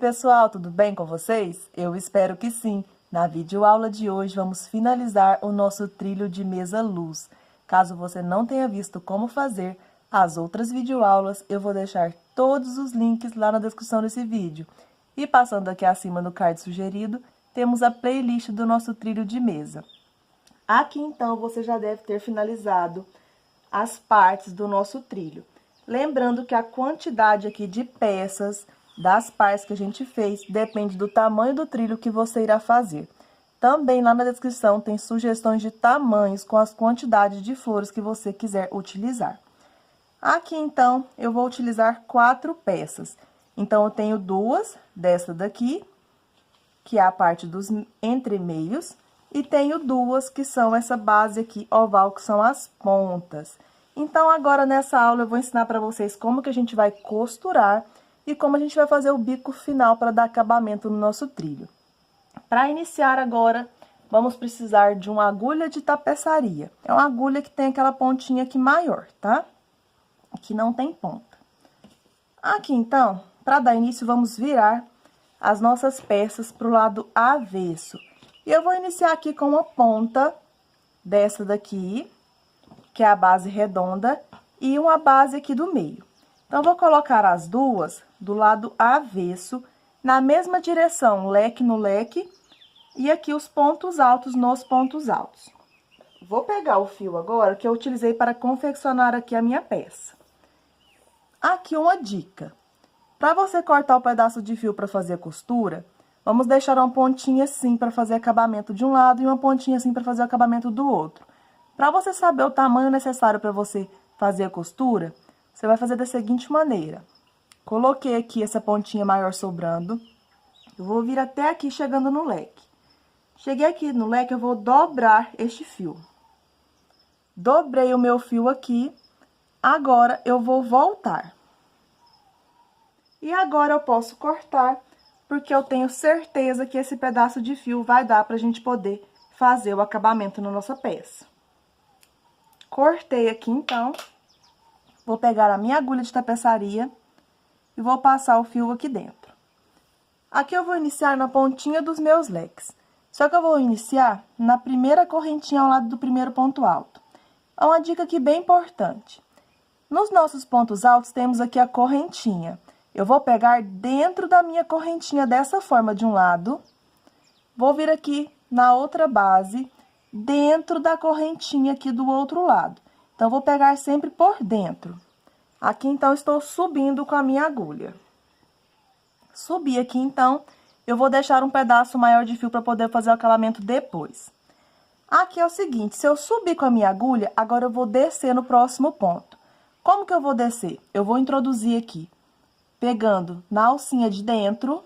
pessoal, tudo bem com vocês? Eu espero que sim. Na videoaula de hoje vamos finalizar o nosso trilho de mesa luz. Caso você não tenha visto como fazer as outras videoaulas, eu vou deixar todos os links lá na descrição desse vídeo. E passando aqui acima no card sugerido, temos a playlist do nosso trilho de mesa. Aqui então você já deve ter finalizado as partes do nosso trilho. Lembrando que a quantidade aqui de peças das partes que a gente fez depende do tamanho do trilho que você irá fazer. Também lá na descrição tem sugestões de tamanhos com as quantidades de flores que você quiser utilizar. Aqui então eu vou utilizar 4 peças. Então eu tenho 2 dessa daqui, que é a parte dos entremeios, e tenho 2 que são essa base aqui oval, que são as pontas. Então, agora nessa aula eu vou ensinar para vocês como que a gente vai costurar e como a gente vai fazer o bico final para dar acabamento no nosso trilho. Para iniciar agora, vamos precisar de uma agulha de tapeçaria. É uma agulha que tem aquela pontinha aqui maior, tá? Aqui não tem ponta. Aqui então, para dar início, vamos virar as nossas peças para o lado avesso. E eu vou iniciar aqui com uma ponta dessa daqui, que é a base redonda, e uma base aqui do meio. Então, vou colocar as duas do lado avesso, na mesma direção, leque no leque, e aqui os pontos altos nos pontos altos. Vou pegar o fio agora, que eu utilizei para confeccionar aqui a minha peça. Aqui uma dica. Para você cortar o pedaço de fio para fazer a costura, vamos deixar uma pontinha assim para fazer acabamento de um lado e uma pontinha assim para fazer o acabamento do outro. Para você saber o tamanho necessário para você fazer a costura, você vai fazer da seguinte maneira. Coloquei aqui essa pontinha maior sobrando, eu vou vir até aqui chegando no leque. Cheguei aqui no leque, eu vou dobrar este fio. Dobrei o meu fio aqui, agora eu vou voltar. E agora eu posso cortar, porque eu tenho certeza que esse pedaço de fio vai dar pra gente poder fazer o acabamento na nossa peça. Cortei aqui, então, vou pegar a minha agulha de tapeçaria e vou passar o fio aqui dentro. Aqui eu vou iniciar na pontinha dos meus leques, só que eu vou iniciar na primeira correntinha ao lado do primeiro ponto alto. É uma dica aqui bem importante. Nos nossos pontos altos, temos aqui a correntinha. Eu vou pegar dentro da minha correntinha dessa forma de um lado, vou vir aqui na outra base, dentro da correntinha aqui do outro lado. Então, vou pegar sempre por dentro. Aqui, então, estou subindo com a minha agulha. Subi aqui, então, eu vou deixar um pedaço maior de fio para poder fazer o acabamento depois. Aqui é o seguinte, se eu subir com a minha agulha, agora eu vou descer no próximo ponto. Como que eu vou descer? Eu vou introduzir aqui, pegando na alcinha de dentro,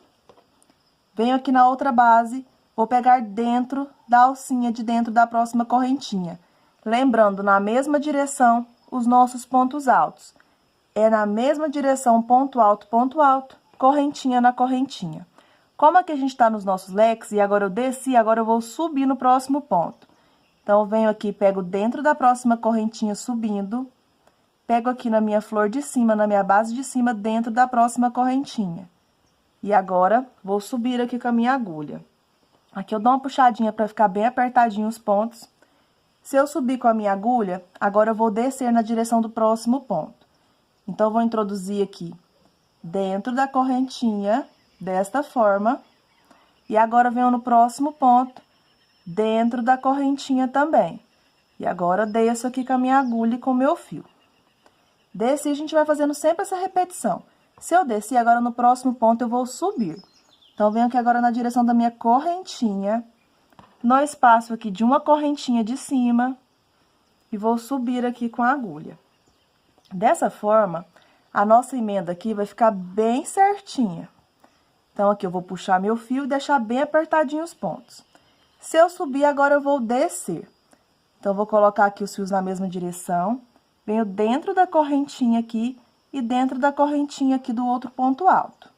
venho aqui na outra base, vou pegar dentro da alcinha de dentro da próxima correntinha. Lembrando, na mesma direção, os nossos pontos altos. É na mesma direção, ponto alto, correntinha na correntinha. Como aqui a gente tá nos nossos leques, e agora eu desci, agora eu vou subir no próximo ponto. Então, eu venho aqui, pego dentro da próxima correntinha subindo, pego aqui na minha flor de cima, na minha base de cima, dentro da próxima correntinha. E agora, vou subir aqui com a minha agulha. Aqui eu dou uma puxadinha para ficar bem apertadinho os pontos. Se eu subir com a minha agulha, agora eu vou descer na direção do próximo ponto. Então, eu vou introduzir aqui dentro da correntinha, desta forma. E agora, venho no próximo ponto, dentro da correntinha também. E agora, desço aqui com a minha agulha e com o meu fio. Desci, a gente vai fazendo sempre essa repetição. Se eu descer, agora no próximo ponto eu vou subir. Então, venho aqui agora na direção da minha correntinha, no espaço aqui de uma correntinha de cima, e vou subir aqui com a agulha. Dessa forma, a nossa emenda aqui vai ficar bem certinha. Então, aqui eu vou puxar meu fio e deixar bem apertadinho os pontos. Se eu subir, agora eu vou descer. Então, eu vou colocar aqui os fios na mesma direção, venho dentro da correntinha aqui e dentro da correntinha aqui do outro ponto alto.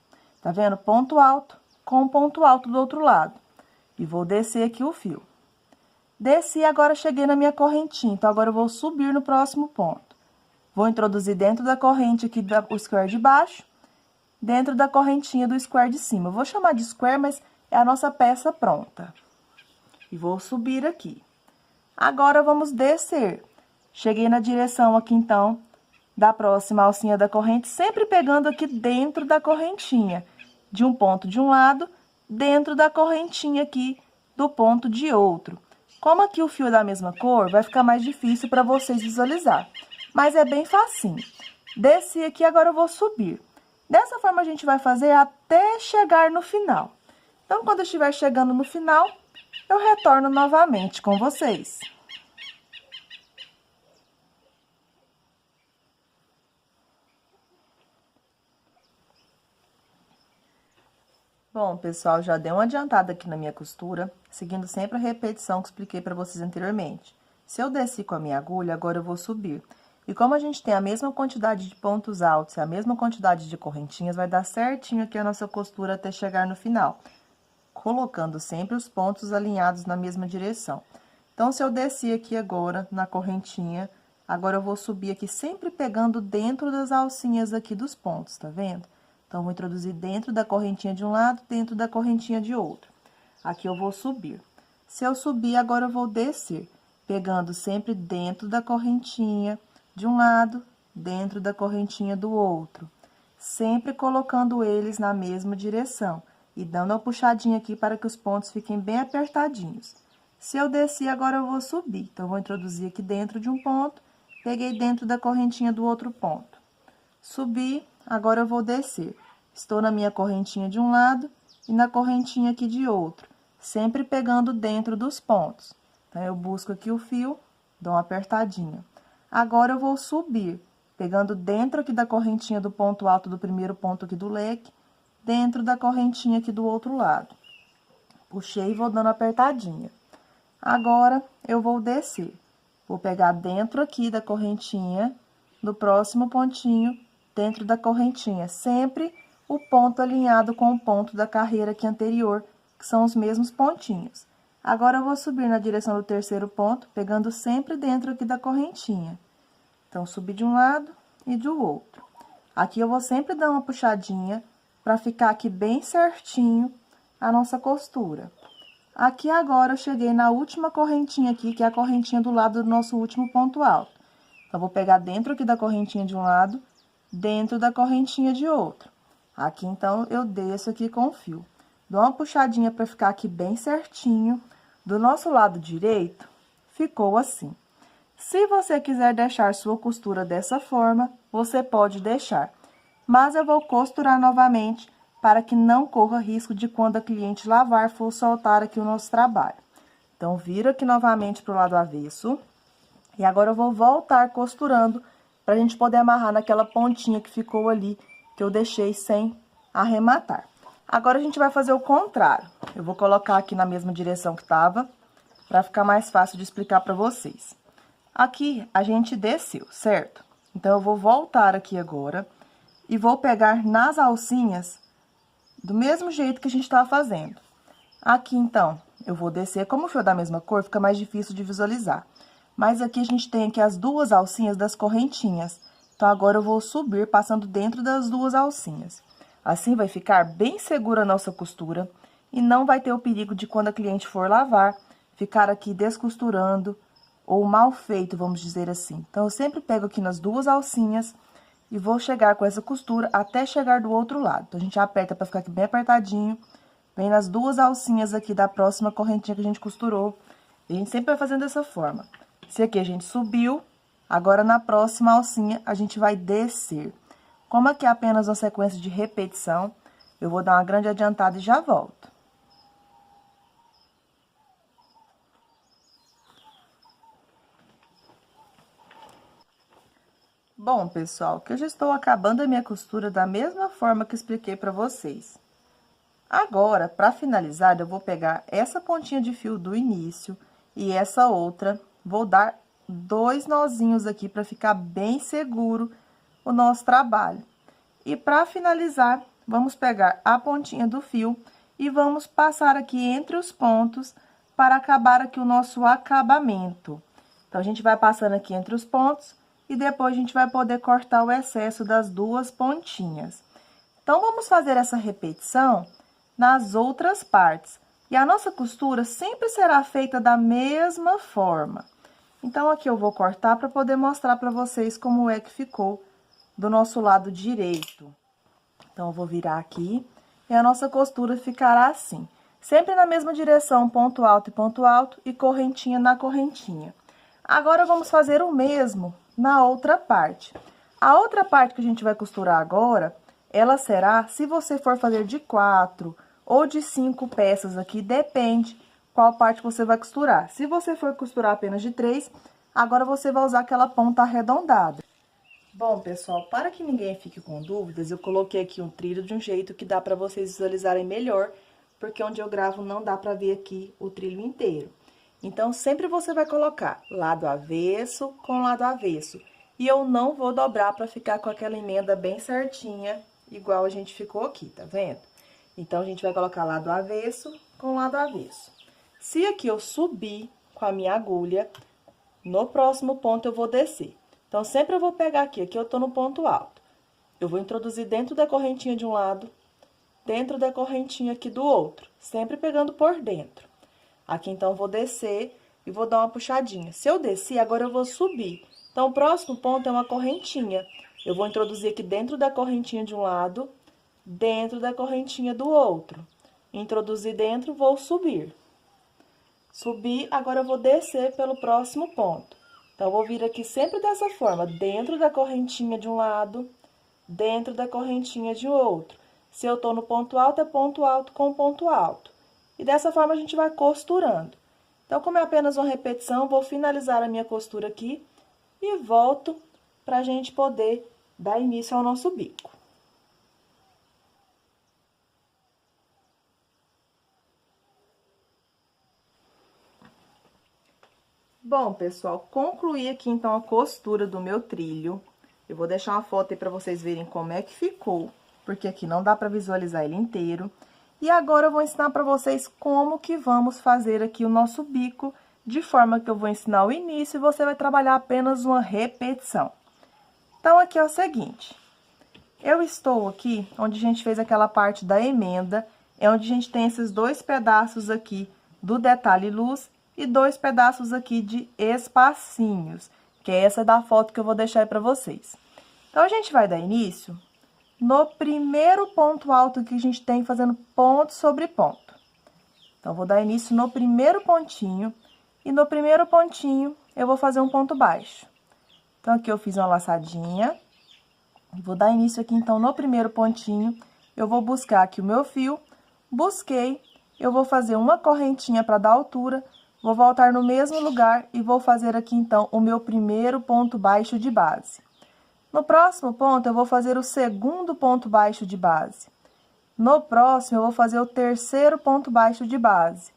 Tá vendo? Ponto alto com ponto alto do outro lado. E vou descer aqui o fio. Desci, agora cheguei na minha correntinha. Então, agora eu vou subir no próximo ponto. Vou introduzir dentro da corrente aqui o square de baixo dentro da correntinha do square de cima. Eu vou chamar de square, mas é a nossa peça pronta. E vou subir aqui. Agora, vamos descer. Cheguei na direção aqui, então, da próxima alcinha da corrente, sempre pegando aqui dentro da correntinha, de um ponto de um lado, dentro da correntinha aqui do ponto de outro. Como aqui o fio é da mesma cor, vai ficar mais difícil para vocês visualizar, mas é bem facinho. Desci aqui, agora eu vou subir. Dessa forma, a gente vai fazer até chegar no final. Então, quando eu estiver chegando no final, eu retorno novamente com vocês. Bom, pessoal, já dei uma adiantada aqui na minha costura, seguindo sempre a repetição que expliquei para vocês anteriormente. Se eu desci com a minha agulha, agora eu vou subir. E como a gente tem a mesma quantidade de pontos altos e a mesma quantidade de correntinhas, vai dar certinho aqui a nossa costura até chegar no final, colocando sempre os pontos alinhados na mesma direção. Então, se eu desci aqui agora na correntinha, agora eu vou subir aqui sempre pegando dentro das alcinhas aqui dos pontos, tá vendo? Então, vou introduzir dentro da correntinha de um lado, dentro da correntinha de outro. Aqui eu vou subir. Se eu subir, agora eu vou descer, pegando sempre dentro da correntinha de um lado, dentro da correntinha do outro. Sempre colocando eles na mesma direção e dando uma puxadinha aqui para que os pontos fiquem bem apertadinhos. Se eu desci, agora eu vou subir. Então, eu vou introduzir aqui dentro de um ponto, peguei dentro da correntinha do outro ponto. Subi, agora eu vou descer. Estou na minha correntinha de um lado e na correntinha aqui de outro, sempre pegando dentro dos pontos. Então, eu busco aqui o fio, dou uma apertadinha. Agora, eu vou subir, pegando dentro aqui da correntinha do ponto alto do primeiro ponto aqui do leque, dentro da correntinha aqui do outro lado. Puxei e vou dando apertadinha. Agora, eu vou descer. Vou pegar dentro aqui da correntinha, do próximo pontinho, dentro da correntinha, sempre o ponto alinhado com o ponto da carreira aqui anterior, que são os mesmos pontinhos. Agora, eu vou subir na direção do terceiro ponto, pegando sempre dentro aqui da correntinha. Então, subir de um lado e do outro. Aqui, eu vou sempre dar uma puxadinha, para ficar aqui bem certinho a nossa costura. Aqui, agora, eu cheguei na última correntinha aqui, que é a correntinha do lado do nosso último ponto alto. Então, vou pegar dentro aqui da correntinha de um lado, dentro da correntinha de outro. Aqui, então, eu desço aqui com o fio. Dou uma puxadinha para ficar aqui bem certinho. Do nosso lado direito, ficou assim. Se você quiser deixar sua costura dessa forma, você pode deixar. Mas eu vou costurar novamente para que não corra risco de quando a cliente lavar for soltar aqui o nosso trabalho. Então, viro aqui novamente para o lado avesso. E agora eu vou voltar costurando para a gente poder amarrar naquela pontinha que ficou ali, que eu deixei sem arrematar. Agora, a gente vai fazer o contrário. Eu vou colocar aqui na mesma direção que estava, para ficar mais fácil de explicar para vocês. Aqui, a gente desceu, certo? Então, eu vou voltar aqui agora e vou pegar nas alcinhas do mesmo jeito que a gente estava fazendo. Aqui, então, eu vou descer. Como o fio é da mesma cor, fica mais difícil de visualizar. Mas aqui, a gente tem aqui as duas alcinhas das correntinhas. Então, agora eu vou subir, passando dentro das duas alcinhas. Assim, vai ficar bem segura a nossa costura e não vai ter o perigo de, quando a cliente for lavar, ficar aqui descosturando ou mal feito, vamos dizer assim. Então, eu sempre pego aqui nas duas alcinhas e vou chegar com essa costura até chegar do outro lado. Então, a gente aperta para ficar aqui bem apertadinho, vem nas duas alcinhas aqui da próxima correntinha que a gente costurou. E a gente sempre vai fazendo dessa forma. Se aqui a gente subiu, agora na próxima alcinha a gente vai descer. Como aqui é apenas uma sequência de repetição, eu vou dar uma grande adiantada e já volto. Bom, pessoal, que eu já estou acabando a minha costura da mesma forma que expliquei para vocês. Agora, para finalizar, eu vou pegar essa pontinha de fio do início e essa outra, vou dar 2 nozinhos aqui para ficar bem seguro o nosso trabalho. E para finalizar, vamos pegar a pontinha do fio e vamos passar aqui entre os pontos para acabar aqui o nosso acabamento. Então, a gente vai passando aqui entre os pontos e depois a gente vai poder cortar o excesso das duas pontinhas. Então, vamos fazer essa repetição nas outras partes. E a nossa costura sempre será feita da mesma forma. Então, aqui eu vou cortar para poder mostrar para vocês como é que ficou do nosso lado direito. Então, eu vou virar aqui e a nossa costura ficará assim. Sempre na mesma direção, ponto alto e correntinha na correntinha. Agora, vamos fazer o mesmo na outra parte. A outra parte que a gente vai costurar agora, ela será, se você for fazer de 4 ou de 5 peças aqui, depende qual parte você vai costurar. Se você for costurar apenas de 3, agora você vai usar aquela ponta arredondada. Bom, pessoal, para que ninguém fique com dúvidas, eu coloquei aqui um trilho de um jeito que dá para vocês visualizarem melhor, porque onde eu gravo não dá para ver aqui o trilho inteiro. Então, sempre você vai colocar lado avesso com lado avesso. E eu não vou dobrar para ficar com aquela emenda bem certinha, igual a gente ficou aqui, tá vendo? Então, a gente vai colocar lado avesso com lado avesso. Se aqui eu subir com a minha agulha, no próximo ponto eu vou descer. Então, sempre eu vou pegar aqui eu tô no ponto alto. Eu vou introduzir dentro da correntinha de um lado, dentro da correntinha aqui do outro, sempre pegando por dentro. Aqui, então, eu vou descer e vou dar uma puxadinha. Se eu descer, agora eu vou subir. Então, o próximo ponto é uma correntinha. Eu vou introduzir aqui dentro da correntinha de um lado, dentro da correntinha do outro. Introduzir dentro, vou subir. Subir, agora eu vou descer pelo próximo ponto. Então, eu vou vir aqui sempre dessa forma, dentro da correntinha de um lado, dentro da correntinha de outro. Se eu tô no ponto alto, é ponto alto com ponto alto. E dessa forma, a gente vai costurando. Então, como é apenas uma repetição, vou finalizar a minha costura aqui e volto pra gente poder dar início ao nosso bico. Bom, pessoal, concluí aqui, então, a costura do meu trilho. Eu vou deixar uma foto aí pra vocês verem como é que ficou, porque aqui não dá pra visualizar ele inteiro. E agora, eu vou ensinar pra vocês como que vamos fazer aqui o nosso bico, de forma que eu vou ensinar o início e você vai trabalhar apenas uma repetição. Então, aqui é o seguinte, eu estou aqui, onde a gente fez aquela parte da emenda, é onde a gente tem esses 2 pedaços aqui do detalhe luz e 2 pedaços aqui de espacinhos, que é essa da foto que eu vou deixar aí pra vocês. Então, a gente vai dar início no primeiro ponto alto que a gente tem, fazendo ponto sobre ponto. Então, vou dar início no primeiro pontinho, e no primeiro pontinho, eu vou fazer um ponto baixo. Então, aqui eu fiz uma laçadinha, vou dar início aqui, então, no primeiro pontinho, eu vou buscar aqui o meu fio, busquei, eu vou fazer uma correntinha para dar altura, vou voltar no mesmo lugar e vou fazer aqui, então, o meu primeiro ponto baixo de base. No próximo ponto, eu vou fazer o segundo ponto baixo de base. No próximo, eu vou fazer o terceiro ponto baixo de base.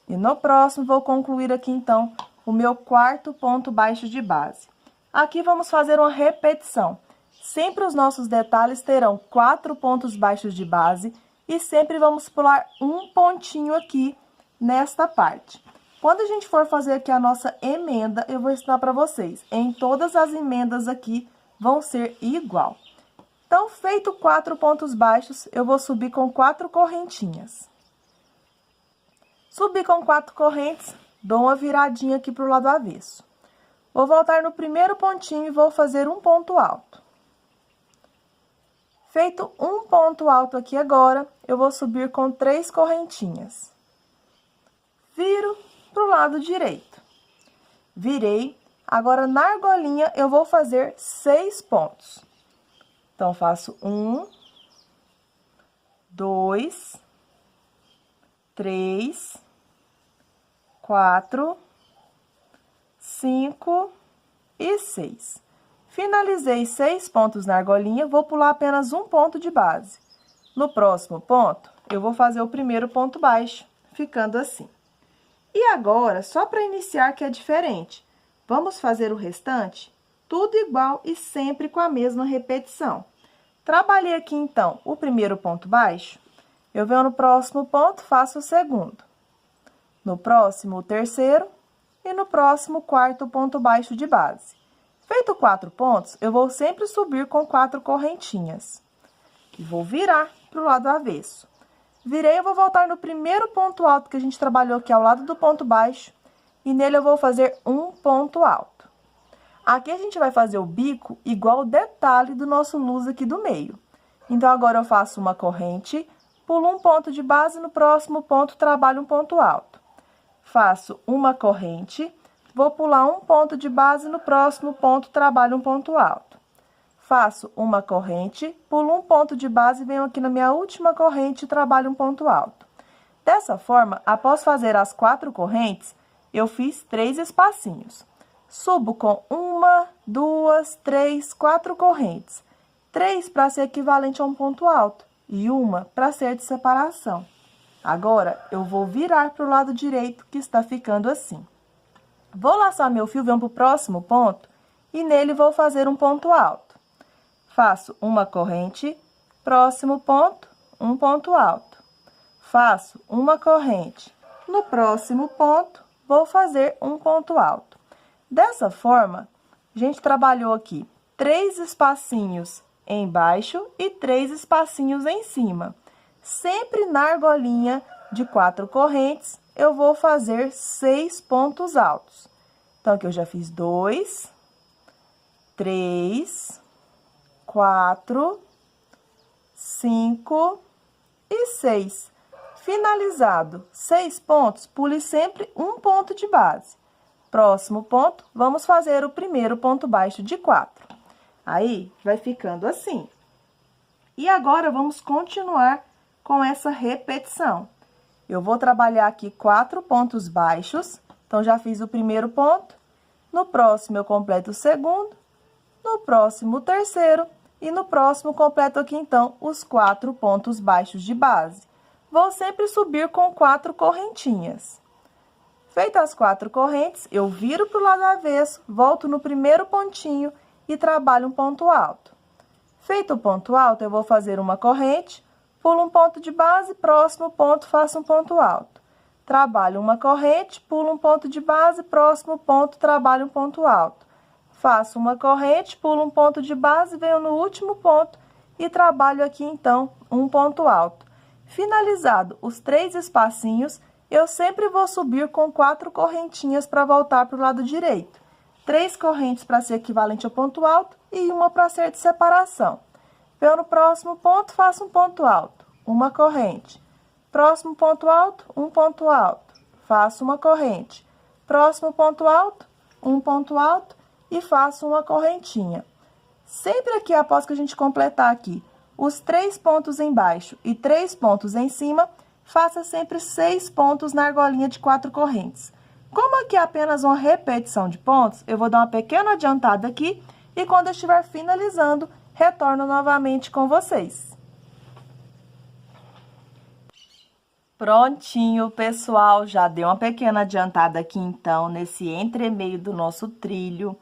E no próximo, vou concluir aqui, então, o meu quarto ponto baixo de base. Aqui, vamos fazer uma repetição. Sempre os nossos detalhes terão 4 pontos baixos de base e sempre vamos pular um pontinho aqui nesta parte. Quando a gente for fazer aqui a nossa emenda, eu vou ensinar para vocês. Em todas as emendas aqui, vão ser igual. Então, feito 4 pontos baixos, eu vou subir com 4 correntinhas. Subi com 4 correntes, dou uma viradinha aqui pro lado avesso. Vou voltar no primeiro pontinho e vou fazer um ponto alto. Feito um ponto alto aqui agora, eu vou subir com 3 correntinhas. Viro pro lado direito. Virei. Agora, na argolinha, eu vou fazer 6 pontos. Então, faço 1, 2, 3, 4, 5 e 6. Finalizei 6 pontos na argolinha, vou pular apenas um ponto de base. No próximo ponto, eu vou fazer o primeiro ponto baixo, ficando assim. E agora, só para iniciar que é diferente, vamos fazer o restante tudo igual e sempre com a mesma repetição. Trabalhei aqui, então, o primeiro ponto baixo, eu venho no próximo ponto, faço o segundo. No próximo, o terceiro, e no próximo, o quarto ponto baixo de base. Feito 4 pontos, eu vou sempre subir com 4 correntinhas. E vou virar pro lado avesso. Virei, eu vou voltar no primeiro ponto alto que a gente trabalhou aqui ao lado do ponto baixo. E nele eu vou fazer um ponto alto. Aqui a gente vai fazer o bico igual o detalhe do nosso luz aqui do meio. Então, agora eu faço uma corrente, pulo um ponto de base, no próximo ponto trabalho um ponto alto. Faço uma corrente, vou pular um ponto de base, no próximo ponto trabalho um ponto alto. Faço uma corrente, pulo um ponto de base, venho aqui na minha última corrente e trabalho um ponto alto. Dessa forma, após fazer as 4 correntes, eu fiz 3 espacinhos. Subo com 1, 2, 3, 4 correntes. 3 para ser equivalente a um ponto alto e 1 para ser de separação. Agora, eu vou virar para o lado direito, que está ficando assim. Vou laçar meu fio, venho para o próximo ponto e nele vou fazer um ponto alto. Faço uma corrente, próximo ponto, um ponto alto. Faço uma corrente, no próximo ponto, vou fazer um ponto alto. Dessa forma, a gente trabalhou aqui 3 espacinhos embaixo e 3 espacinhos em cima. Sempre na argolinha de 4 correntes, eu vou fazer 6 pontos altos. Então, aqui eu já fiz 2, 3, 4, 5 e 6. Finalizado 6 pontos, pule sempre um ponto de base. Próximo ponto, vamos fazer o primeiro ponto baixo de 4. Aí, vai ficando assim. E agora, vamos continuar com essa repetição. Eu vou trabalhar aqui 4 pontos baixos. Então, já fiz o primeiro ponto. No próximo, eu completo o segundo. No próximo, o terceiro. E no próximo, completo aqui, então, os 4 pontos baixos de base. Vou sempre subir com 4 correntinhas. Feitas as 4 correntes, eu viro para o lado avesso, volto no primeiro pontinho e trabalho um ponto alto. Feito o ponto alto, eu vou fazer uma corrente, pulo um ponto de base, próximo ponto, faço um ponto alto. Trabalho uma corrente, pulo um ponto de base, próximo ponto, trabalho um ponto alto. Faço uma corrente, pulo um ponto de base, venho no último ponto e trabalho aqui, então, um ponto alto. Finalizado os 3 espacinhos, eu sempre vou subir com 4 correntinhas para voltar para o lado direito. 3 correntes para ser equivalente ao ponto alto e 1 para ser de separação. Venho no próximo ponto, faço um ponto alto, uma corrente. Próximo ponto alto, um ponto alto, faço uma corrente. Próximo ponto alto, um ponto alto e faço uma correntinha. Sempre aqui, após que a gente completar aqui os 3 pontos embaixo e 3 pontos em cima, faça sempre 6 pontos na argolinha de 4 correntes. Como aqui é apenas uma repetição de pontos, eu vou dar uma pequena adiantada aqui e quando eu estiver finalizando, retorno novamente com vocês. Prontinho, pessoal, já deu uma pequena adiantada aqui, então, nesse entremeio do nosso trilho.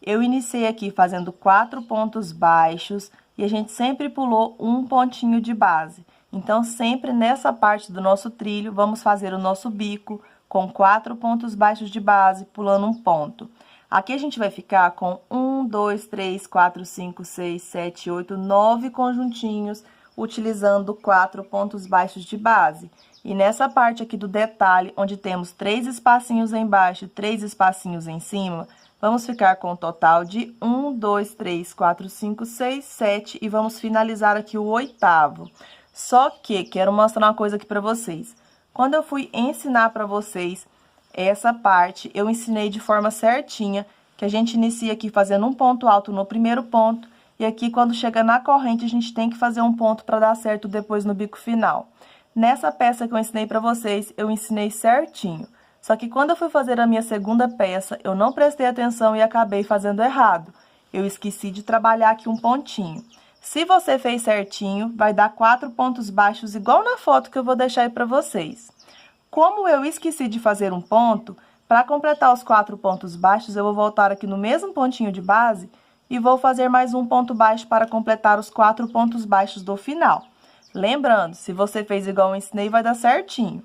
Eu iniciei aqui fazendo 4 pontos baixos e a gente sempre pulou um pontinho de base. Então, sempre nessa parte do nosso trilho, vamos fazer o nosso bico com 4 pontos baixos de base, pulando um ponto. Aqui a gente vai ficar com 1, 2, 3, 4, 5, 6, 7, 8, 9 conjuntinhos, utilizando 4 pontos baixos de base. E nessa parte aqui do detalhe, onde temos 3 espacinhos embaixo e 3 espacinhos em cima, vamos ficar com um total de 1, 2, 3, 4, 5, 6, 7 e vamos finalizar aqui o 8º. Só que, quero mostrar uma coisa aqui pra vocês. Quando eu fui ensinar pra vocês essa parte, eu ensinei de forma certinha, que a gente inicia aqui fazendo um ponto alto no primeiro ponto, e aqui quando chega na corrente a gente tem que fazer um ponto pra dar certo depois no bico final. Nessa peça que eu ensinei pra vocês, eu ensinei certinho. Só que quando eu fui fazer a minha segunda peça, eu não prestei atenção e acabei fazendo errado. Eu esqueci de trabalhar aqui um pontinho. Se você fez certinho, vai dar 4 pontos baixos igual na foto que eu vou deixar aí pra vocês. Como eu esqueci de fazer um ponto, para completar os 4 pontos baixos, eu vou voltar aqui no mesmo pontinho de base e vou fazer mais um ponto baixo para completar os 4 pontos baixos do final. Lembrando, se você fez igual eu ensinei, vai dar certinho.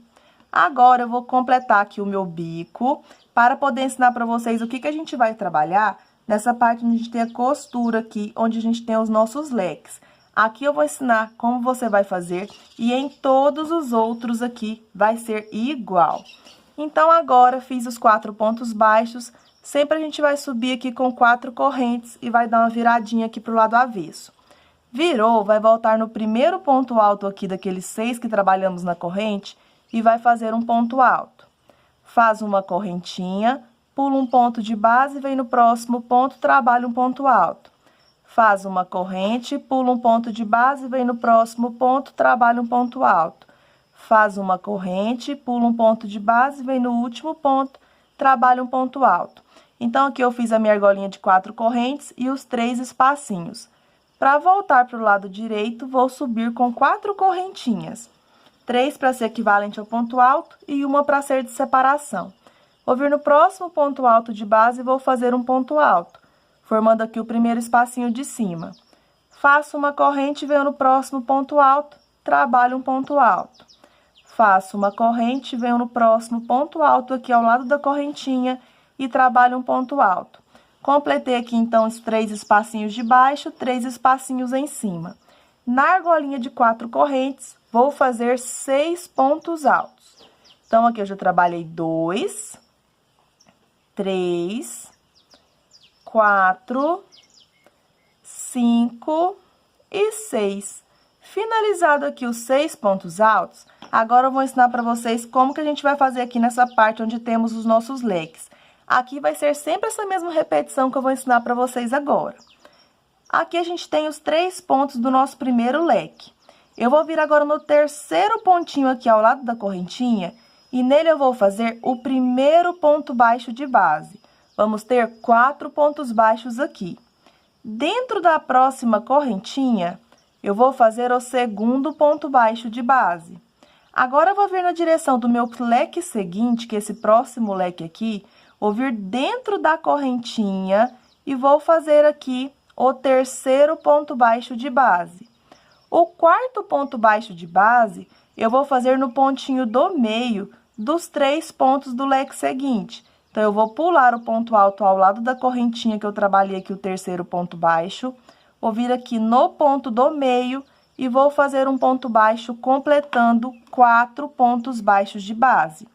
Agora, eu vou completar aqui o meu bico para poder ensinar para vocês o que a gente vai trabalhar nessa parte onde a gente tem a costura aqui, onde a gente tem os nossos leques. Aqui eu vou ensinar como você vai fazer e em todos os outros aqui vai ser igual. Então, agora fiz os 4 pontos baixos, sempre a gente vai subir aqui com 4 correntes e vai dar uma viradinha aqui pro lado avesso. Virou, vai voltar no primeiro ponto alto aqui daqueles 6 que trabalhamos na corrente e vai fazer um ponto alto. Faz uma correntinha, pula um ponto de base, vem no próximo ponto, trabalha um ponto alto. Faz uma corrente, pula um ponto de base, vem no próximo ponto, trabalha um ponto alto. Faz uma corrente, pula um ponto de base, vem no último ponto, trabalha um ponto alto. Então, aqui eu fiz a minha argolinha de 4 correntes e os 3 espacinhos. Para voltar para o lado direito, vou subir com 4 correntinhas. 3 para ser equivalente ao ponto alto e uma para ser de separação. Vou vir no próximo ponto alto de base e vou fazer um ponto alto, formando aqui o primeiro espacinho de cima. Faço uma corrente, venho no próximo ponto alto, trabalho um ponto alto. Faço uma corrente, venho no próximo ponto alto aqui ao lado da correntinha e trabalho um ponto alto. Completei aqui, então, os 3 espacinhos de baixo, 3 espacinhos em cima. Na argolinha de 4 correntes, vou fazer 6 pontos altos. Então, aqui eu já trabalhei 2, 3, 4, 5 e 6. Finalizado aqui os 6 pontos altos, agora eu vou ensinar para vocês como que a gente vai fazer aqui nessa parte onde temos os nossos leques. Aqui vai ser sempre essa mesma repetição que eu vou ensinar para vocês agora. Aqui a gente tem os 3 pontos do nosso primeiro leque. Eu vou vir agora no terceiro pontinho aqui ao lado da correntinha e nele eu vou fazer o primeiro ponto baixo de base. Vamos ter 4 pontos baixos aqui. Dentro da próxima correntinha, eu vou fazer o segundo ponto baixo de base. Agora, eu vou vir na direção do meu leque seguinte, que é esse próximo leque aqui, vou vir dentro da correntinha e vou fazer aqui o terceiro ponto baixo de base. O quarto ponto baixo de base, eu vou fazer no pontinho do meio dos 3 pontos do leque seguinte. Então, eu vou pular o ponto alto ao lado da correntinha que eu trabalhei aqui o terceiro ponto baixo. Vou vir aqui no ponto do meio e vou fazer um ponto baixo completando 4 pontos baixos de base.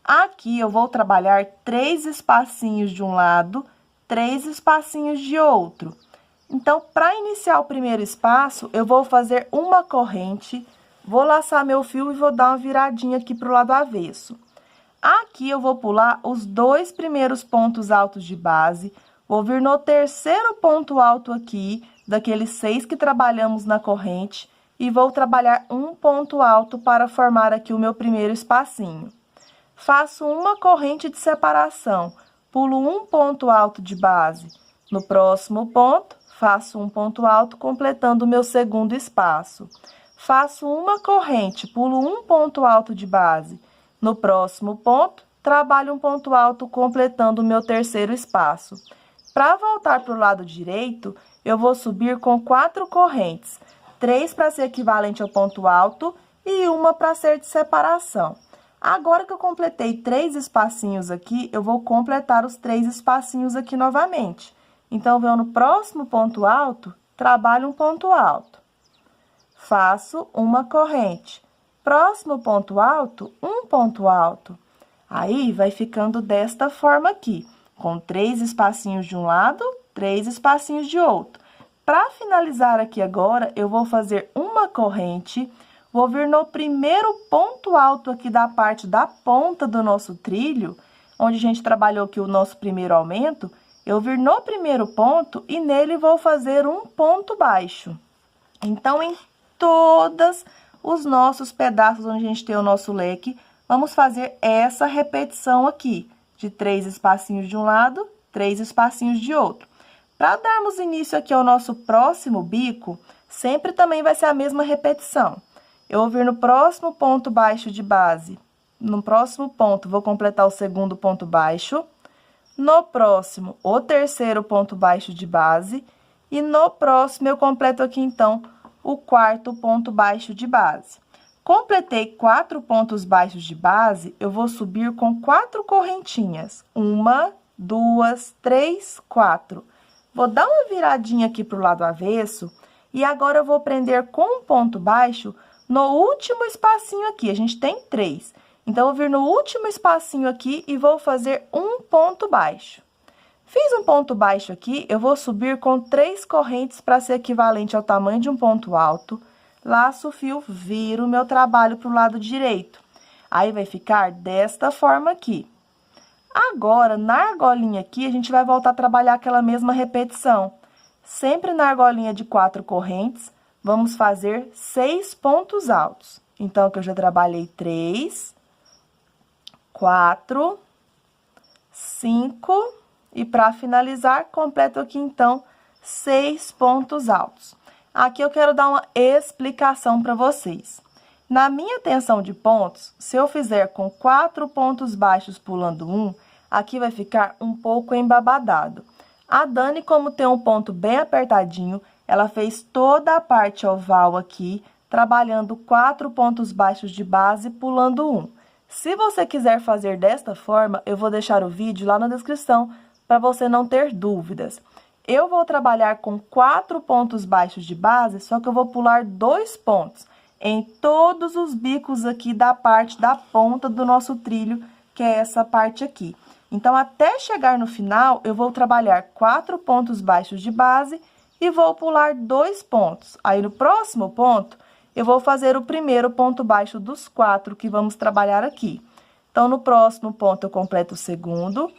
Aqui eu vou trabalhar 3 espacinhos de um lado, 3 espacinhos de outro. Então, para iniciar o primeiro espaço, eu vou fazer uma corrente, vou laçar meu fio e vou dar uma viradinha aqui para o lado avesso. Aqui eu vou pular os 2 primeiros pontos altos de base, vou vir no terceiro ponto alto aqui, daqueles 6 que trabalhamos na corrente, e vou trabalhar um ponto alto para formar aqui o meu primeiro espacinho. Faço uma corrente de separação, pulo um ponto alto de base. No próximo ponto, faço um ponto alto, completando o meu segundo espaço. Faço uma corrente, pulo um ponto alto de base. No próximo ponto, trabalho um ponto alto, completando o meu terceiro espaço. Para voltar para o lado direito, eu vou subir com 4 correntes, 3 para ser equivalente ao ponto alto e uma para ser de separação. Agora que eu completei 3 espacinhos aqui, eu vou completar os 3 espacinhos aqui novamente. Então, venho no próximo ponto alto, trabalho um ponto alto. Faço uma corrente. Próximo ponto alto, um ponto alto. Aí, vai ficando desta forma aqui, com 3 espacinhos de um lado, 3 espacinhos de outro. Para finalizar aqui agora, eu vou fazer uma corrente, vou vir no primeiro ponto alto aqui da parte da ponta do nosso trilho, onde a gente trabalhou aqui o nosso primeiro aumento, eu vir no primeiro ponto e nele vou fazer um ponto baixo. Então, em todos os nossos pedaços onde a gente tem o nosso leque, vamos fazer essa repetição aqui, de 3 espacinhos de um lado, 3 espacinhos de outro. Para darmos início aqui ao nosso próximo bico, sempre também vai ser a mesma repetição. Eu vou vir no próximo ponto baixo de base. No próximo ponto, vou completar o segundo ponto baixo. No próximo, o terceiro ponto baixo de base. E no próximo, eu completo aqui, então, o quarto ponto baixo de base. Completei 4 pontos baixos de base, eu vou subir com 4 correntinhas. 1, 2, 3, 4. Vou dar uma viradinha aqui pro lado avesso E agora eu vou prender com um ponto baixo no último espacinho aqui. A gente tem 3. Então, eu vou vir no último espacinho aqui e vou fazer um ponto baixo. Fiz um ponto baixo aqui, eu vou subir com 3 correntes para ser equivalente ao tamanho de um ponto alto. Laço o fio, viro o meu trabalho para o lado direito. Aí, vai ficar desta forma aqui. Agora, na argolinha aqui, a gente vai voltar a trabalhar aquela mesma repetição. Sempre na argolinha de 4 correntes, vamos fazer 6 pontos altos. Então, aqui eu já trabalhei 3, 4, 5 e para finalizar, completo aqui, então, 6 pontos altos. Aqui eu quero dar uma explicação para vocês. Na minha tensão de pontos, se eu fizer com 4 pontos baixos pulando 1, aqui vai ficar um pouco embabadado. A Dani, como tem um ponto bem apertadinho, ela fez toda a parte oval aqui, trabalhando 4 pontos baixos de base pulando 1. Se você quiser fazer desta forma, eu vou deixar o vídeo lá na descrição para você não ter dúvidas. Eu vou trabalhar com 4 pontos baixos de base, só que eu vou pular 2 pontos em todos os bicos aqui da parte da ponta do nosso trilho, que é essa parte aqui. Então, até chegar no final, eu vou trabalhar 4 pontos baixos de base e vou pular 2 pontos. Aí, no próximo ponto, eu vou fazer o primeiro ponto baixo dos 4 que vamos trabalhar aqui. Então, no próximo ponto, eu completo o segundo,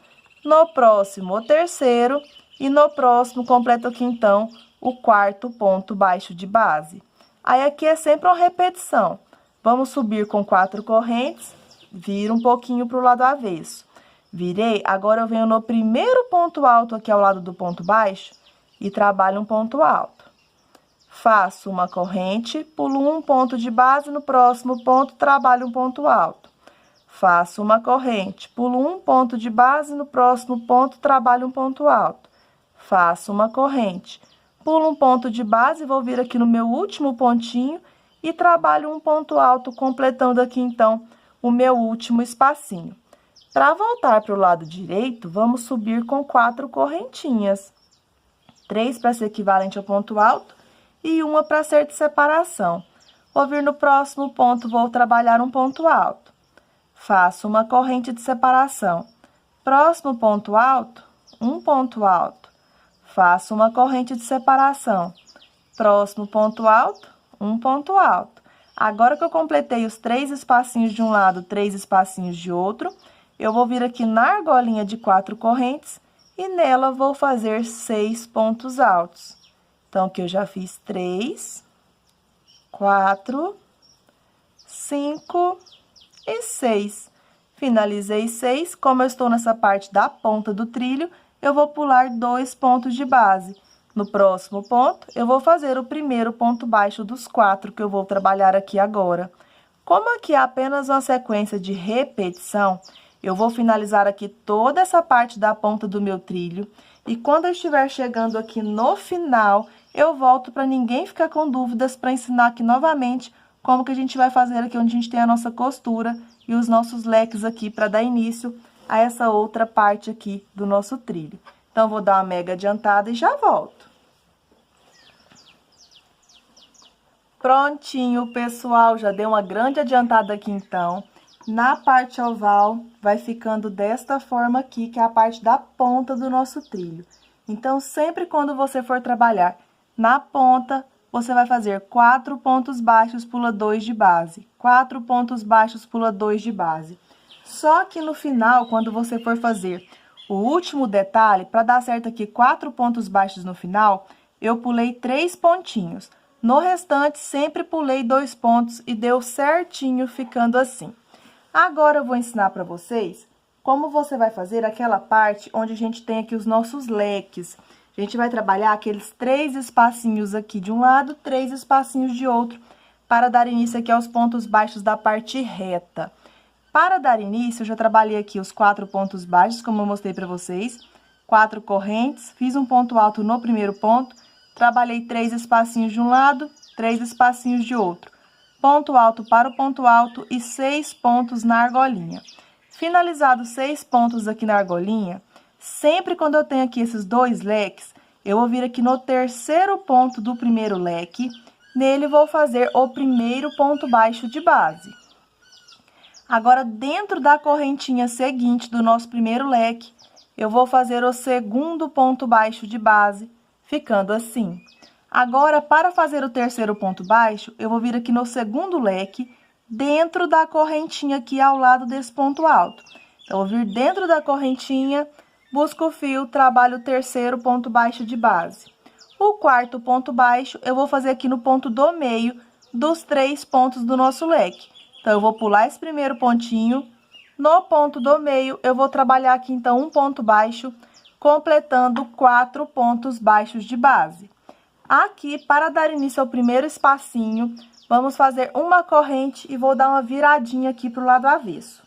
no próximo, o terceiro, e no próximo, completo aqui, então, o 4º ponto baixo de base. Aí, aqui é sempre uma repetição. Vamos subir com 4 correntes, vira um pouquinho para o lado avesso. Virei, agora eu venho no primeiro ponto alto aqui ao lado do ponto baixo e trabalho um ponto alto. Faço uma corrente, pulo um ponto de base, no próximo ponto trabalho um ponto alto. Faço uma corrente, pulo um ponto de base, no próximo ponto trabalho um ponto alto. Faço uma corrente, pulo um ponto de base, vou vir aqui no meu último pontinho e trabalho um ponto alto, completando aqui, então, o meu último espacinho. Para voltar para o lado direito, vamos subir com 4 correntinhas. 3 para ser equivalente ao ponto alto e uma para ser de separação. Vou vir no próximo ponto, vou trabalhar um ponto alto. Faço uma corrente de separação. Próximo ponto alto, um ponto alto. Faço uma corrente de separação. Próximo ponto alto, um ponto alto. Agora que eu completei os 3 espacinhos de um lado, 3 espacinhos de outro, eu vou vir aqui na argolinha de 4 correntes e nela vou fazer 6 pontos altos. Então, aqui eu já fiz 3, 4, 5 e 6. Finalizei 6. Como eu estou nessa parte da ponta do trilho, eu vou pular 2 pontos de base. No próximo ponto, eu vou fazer o primeiro ponto baixo dos 4 que eu vou trabalhar aqui agora. Como aqui é apenas uma sequência de repetição, eu vou finalizar aqui toda essa parte da ponta do meu trilho. E quando eu estiver chegando aqui no final, eu volto para ninguém ficar com dúvidas para ensinar aqui novamente como que a gente vai fazer aqui onde a gente tem a nossa costura e os nossos leques aqui para dar início a essa outra parte aqui do nosso trilho. Então, vou dar uma mega adiantada e já volto. Prontinho, pessoal, já dei uma grande adiantada aqui, então. Na parte oval, vai ficando desta forma aqui, que é a parte da ponta do nosso trilho. Então, sempre quando você for trabalhar na ponta, você vai fazer 4 pontos baixos, pula 2 de base. 4 pontos baixos, pula 2 de base. Só que no final, quando você for fazer o último detalhe, para dar certo aqui 4 pontos baixos no final, eu pulei 3 pontinhos. No restante, sempre pulei 2 pontos e deu certinho ficando assim. Agora, eu vou ensinar para vocês como você vai fazer aquela parte onde a gente tem aqui os nossos leques. A gente vai trabalhar aqueles 3 espacinhos aqui de um lado, 3 espacinhos de outro, para dar início aqui aos pontos baixos da parte reta. Para dar início, eu já trabalhei aqui os 4 pontos baixos, como eu mostrei para vocês, 4 correntes, fiz um ponto alto no primeiro ponto, trabalhei 3 espacinhos de um lado, 3 espacinhos de outro. Ponto alto para o ponto alto e 6 pontos na argolinha. Finalizados 6 pontos aqui na argolinha, sempre quando eu tenho aqui esses 2 leques, eu vou vir aqui no terceiro ponto do primeiro leque, nele vou fazer o primeiro ponto baixo de base. Agora, dentro da correntinha seguinte do nosso primeiro leque, eu vou fazer o segundo ponto baixo de base, ficando assim. Agora, para fazer o terceiro ponto baixo, eu vou vir aqui no segundo leque, dentro da correntinha aqui ao lado desse ponto alto. Então, eu vou vir dentro da correntinha, busco o fio, trabalho o terceiro ponto baixo de base. O quarto ponto baixo, eu vou fazer aqui no ponto do meio dos 3 pontos do nosso leque. Então, eu vou pular esse primeiro pontinho. No ponto do meio, eu vou trabalhar aqui, então, um ponto baixo, completando 4 pontos baixos de base. Aqui, para dar início ao primeiro espacinho, vamos fazer uma corrente e vou dar uma viradinha aqui para o lado avesso.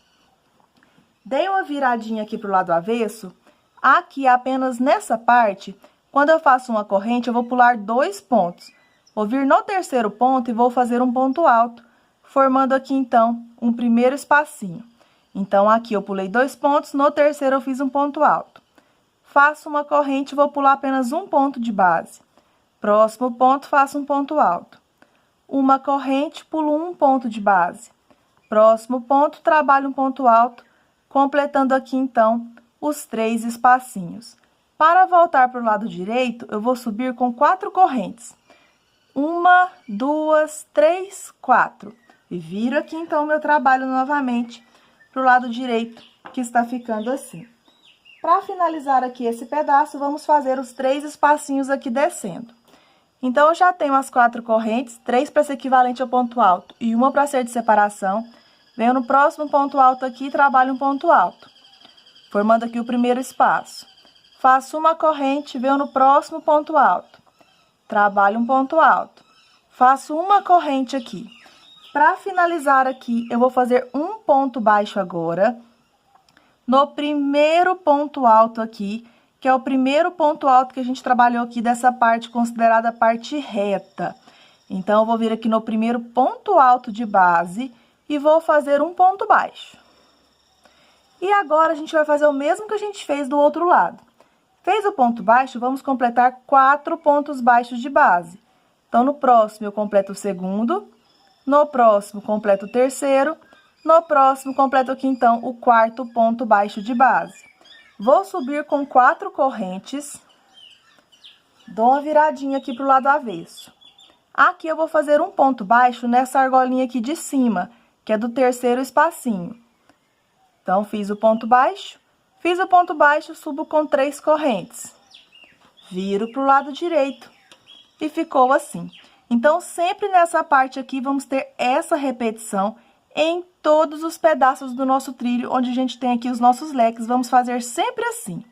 Dei uma viradinha aqui para o lado avesso. Aqui, apenas nessa parte, quando eu faço uma corrente, eu vou pular 2 pontos. Vou vir no terceiro ponto e vou fazer um ponto alto, formando aqui, então, um primeiro espacinho. Então, aqui eu pulei 2 pontos, no terceiro eu fiz um ponto alto. Faço uma corrente e vou pular apenas um ponto de base. Próximo ponto, faço um ponto alto. Uma corrente, pulo um ponto de base. Próximo ponto, trabalho um ponto alto, completando aqui, então, os 3 espacinhos. Para voltar para o lado direito, eu vou subir com 4 correntes. 1, 2, 3, 4. E viro aqui, então, o meu trabalho novamente para o lado direito, que está ficando assim. Para finalizar aqui esse pedaço, vamos fazer os 3 espacinhos aqui descendo. Então, eu já tenho as 4 correntes, 3 para ser equivalente ao ponto alto e 1 para ser de separação. Venho no próximo ponto alto aqui e trabalho um ponto alto, formando aqui o primeiro espaço. Faço uma corrente, venho no próximo ponto alto, trabalho um ponto alto. Faço uma corrente aqui. Para finalizar aqui, eu vou fazer um ponto baixo agora, no primeiro ponto alto aqui, que é o primeiro ponto alto que a gente trabalhou aqui dessa parte considerada parte reta. Então, eu vou vir aqui no primeiro ponto alto de base e vou fazer um ponto baixo. E agora, a gente vai fazer o mesmo que a gente fez do outro lado. Fez o ponto baixo, vamos completar 4 pontos baixos de base. Então, no próximo, eu completo o segundo, no próximo, completo o terceiro, no próximo, completo aqui, então, o quarto ponto baixo de base. Vou subir com 4 correntes, dou uma viradinha aqui para o lado avesso. Aqui eu vou fazer um ponto baixo nessa argolinha aqui de cima, que é do terceiro espacinho. Então, fiz o ponto baixo, subo com 3 correntes. Viro para o lado direito e ficou assim. Então, sempre nessa parte aqui, vamos ter essa repetição em todos os pedaços do nosso trilho, onde a gente tem aqui os nossos leques, vamos fazer sempre assim.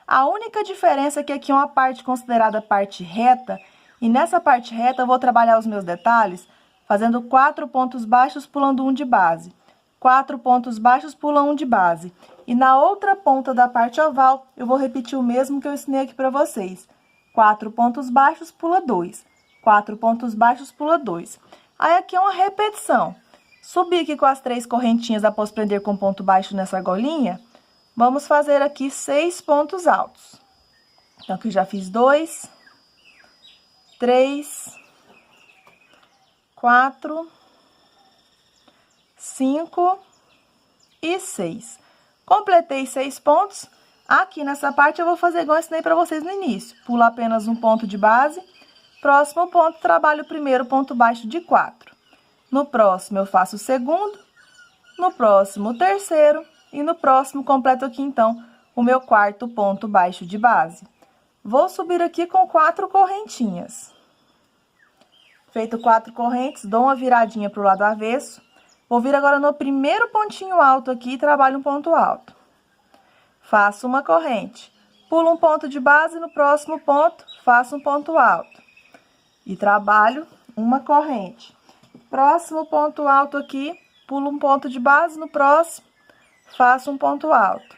A única diferença é que aqui é uma parte considerada parte reta, e nessa parte reta eu vou trabalhar os meus detalhes, fazendo 4 pontos baixos, pulando 1 de base. 4 pontos baixos, pula 1 de base. E na outra ponta da parte oval, eu vou repetir o mesmo que eu ensinei aqui para vocês. 4 pontos baixos, pula 2. 4 pontos baixos, pula 2. Aí, aqui é uma repetição. Subi aqui com as 3 correntinhas após prender com ponto baixo nessa argolinha. Vamos fazer aqui 6 pontos altos. Então, aqui eu já fiz 2, 3, 4, 5 e 6. Completei 6 pontos. Aqui nessa parte eu vou fazer igual eu ensinei para vocês no início. Pulo apenas um ponto de base. Próximo ponto, trabalho o primeiro ponto baixo de 4. No próximo, eu faço o segundo. No próximo, o terceiro. E no próximo, completo aqui, então, o meu quarto ponto baixo de base. Vou subir aqui com 4 correntinhas. Feito 4 correntes, dou uma viradinha para o lado avesso. Vou vir agora no primeiro pontinho alto aqui e trabalho um ponto alto. Faço uma corrente. Pulo um ponto de base, no próximo ponto, faço um ponto alto. E trabalho uma corrente. Próximo ponto alto aqui, pulo um ponto de base, no próximo, faço um ponto alto.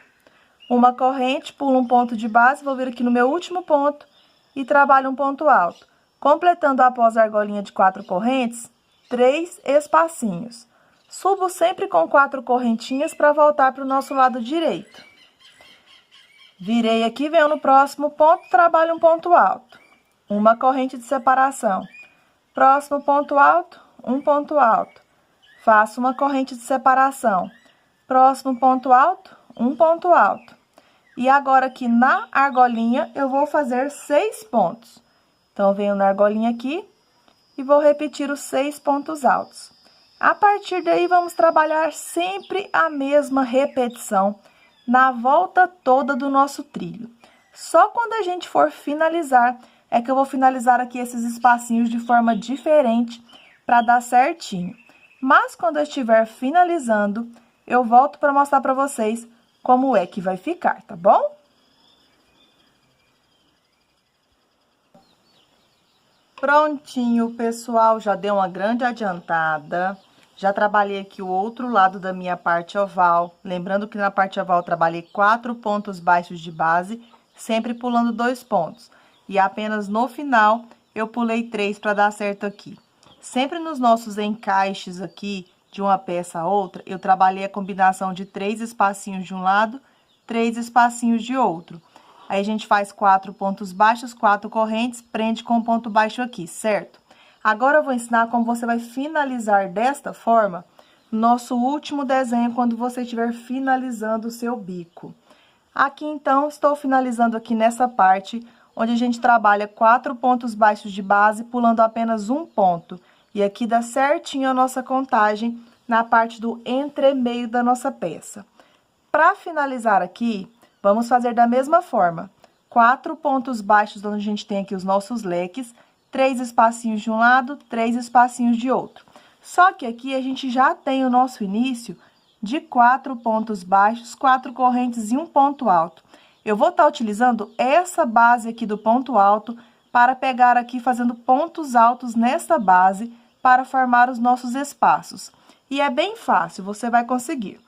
Uma corrente, pulo um ponto de base, vou vir aqui no meu último ponto e trabalho um ponto alto. Completando após a argolinha de 4 correntes, 3 espacinhos. Subo sempre com 4 correntinhas para voltar para o nosso lado direito. Virei aqui, venho no próximo ponto, trabalho um ponto alto. Uma corrente de separação. Próximo ponto alto, um ponto alto. Faço uma corrente de separação. Próximo ponto alto, um ponto alto. E agora aqui na argolinha, eu vou fazer 6 pontos. Então, venho na argolinha aqui e vou repetir os 6 pontos altos. A partir daí, vamos trabalhar sempre a mesma repetição na volta toda do nosso trilho. Só quando a gente for finalizar, é que eu vou finalizar aqui esses espacinhos de forma diferente para dar certinho. Mas quando eu estiver finalizando, eu volto para mostrar para vocês como é que vai ficar, tá bom? Prontinho, pessoal, já deu uma grande adiantada. Já trabalhei aqui o outro lado da minha parte oval. Lembrando que na parte oval eu trabalhei 4 pontos baixos de base, sempre pulando 2 pontos. E apenas no final eu pulei 3 para dar certo aqui. Sempre nos nossos encaixes aqui, de uma peça a outra, eu trabalhei a combinação de 3 espacinhos de um lado, 3 espacinhos de outro. Aí a gente faz 4 pontos baixos, 4 correntes, prende com um ponto baixo aqui, certo? Agora eu vou ensinar como você vai finalizar desta forma nosso último desenho quando você estiver finalizando o seu bico. Aqui, então, estou finalizando aqui nessa parte, onde a gente trabalha 4 pontos baixos de base, pulando apenas um ponto. E aqui dá certinho a nossa contagem na parte do entremeio da nossa peça. Para finalizar aqui, vamos fazer da mesma forma. 4 pontos baixos, onde a gente tem aqui os nossos leques, 3 espacinhos de um lado, 3 espacinhos de outro. Só que aqui a gente já tem o nosso início de 4 pontos baixos, 4 correntes e um ponto alto. Eu vou estar utilizando essa base aqui do ponto alto para pegar aqui fazendo pontos altos nessa base para formar os nossos espaços. E é bem fácil, você vai conseguir.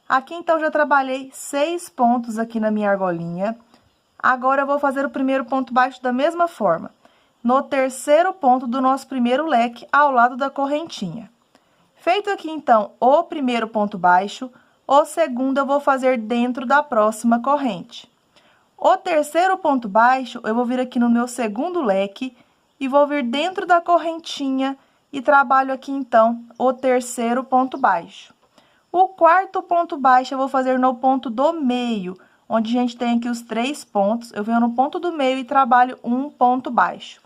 Aqui, então, já trabalhei 6 pontos aqui na minha argolinha. Agora, eu vou fazer o primeiro ponto baixo da mesma forma. No terceiro ponto do nosso primeiro leque, ao lado da correntinha. Feito aqui, então, o primeiro ponto baixo, o segundo eu vou fazer dentro da próxima corrente. O terceiro ponto baixo, eu vou vir aqui no meu segundo leque e vou vir dentro da correntinha e trabalho aqui, então, o terceiro ponto baixo. O quarto ponto baixo eu vou fazer no ponto do meio, onde a gente tem aqui os 3 pontos. Eu venho no ponto do meio e trabalho um ponto baixo.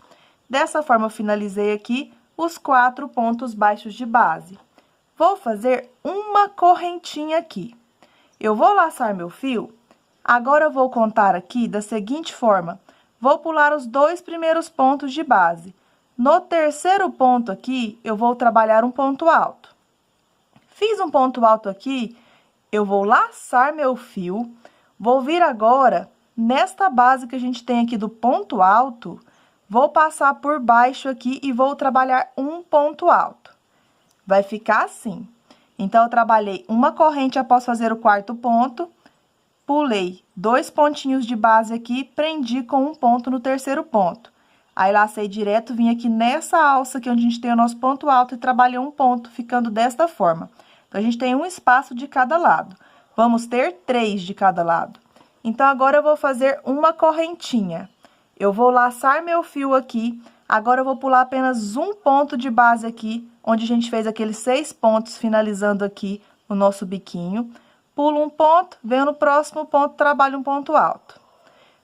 Dessa forma, eu finalizei aqui os 4 pontos baixos de base. Vou fazer uma correntinha aqui. Eu vou laçar meu fio. Agora, eu vou contar aqui da seguinte forma. Vou pular os 2 primeiros pontos de base. No terceiro ponto aqui, eu vou trabalhar um ponto alto. Fiz um ponto alto aqui, eu vou laçar meu fio. Vou vir agora, nesta base que a gente tem aqui do ponto alto, vou passar por baixo aqui e vou trabalhar um ponto alto. Vai ficar assim. Então, eu trabalhei uma corrente após fazer o quarto ponto, pulei 2 pontinhos de base aqui, prendi com um ponto no terceiro ponto. Aí, lacei direto, vim aqui nessa alça aqui onde a gente tem o nosso ponto alto e trabalhei um ponto, ficando desta forma. Então, a gente tem um espaço de cada lado. Vamos ter 3 de cada lado. Então, agora eu vou fazer uma correntinha. Eu vou laçar meu fio aqui. Agora, eu vou pular apenas um ponto de base aqui, onde a gente fez aqueles 6 pontos, finalizando aqui o nosso biquinho. Pulo um ponto, venho no próximo ponto, trabalho um ponto alto.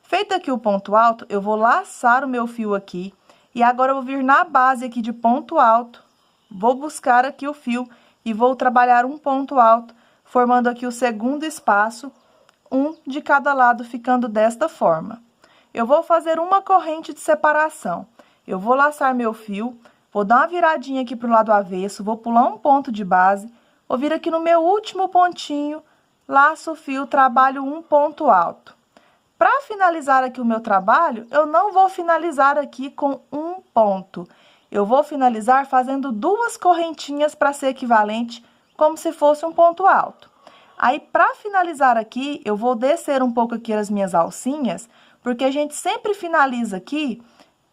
Feito aqui o ponto alto, eu vou laçar o meu fio aqui. E agora, eu vou vir na base aqui de ponto alto. Vou buscar aqui o fio e vou trabalhar um ponto alto, formando aqui o segundo espaço, um de cada lado, ficando desta forma. Eu vou fazer uma corrente de separação. Eu vou laçar meu fio, vou dar uma viradinha aqui pro lado avesso, vou pular um ponto de base, vou vir aqui no meu último pontinho, laço o fio, trabalho um ponto alto. Para finalizar aqui o meu trabalho, eu não vou finalizar aqui com um ponto. Eu vou finalizar fazendo 2 correntinhas para ser equivalente, como se fosse um ponto alto. Aí, para finalizar aqui, eu vou descer um pouco aqui as minhas alcinhas, porque a gente sempre finaliza aqui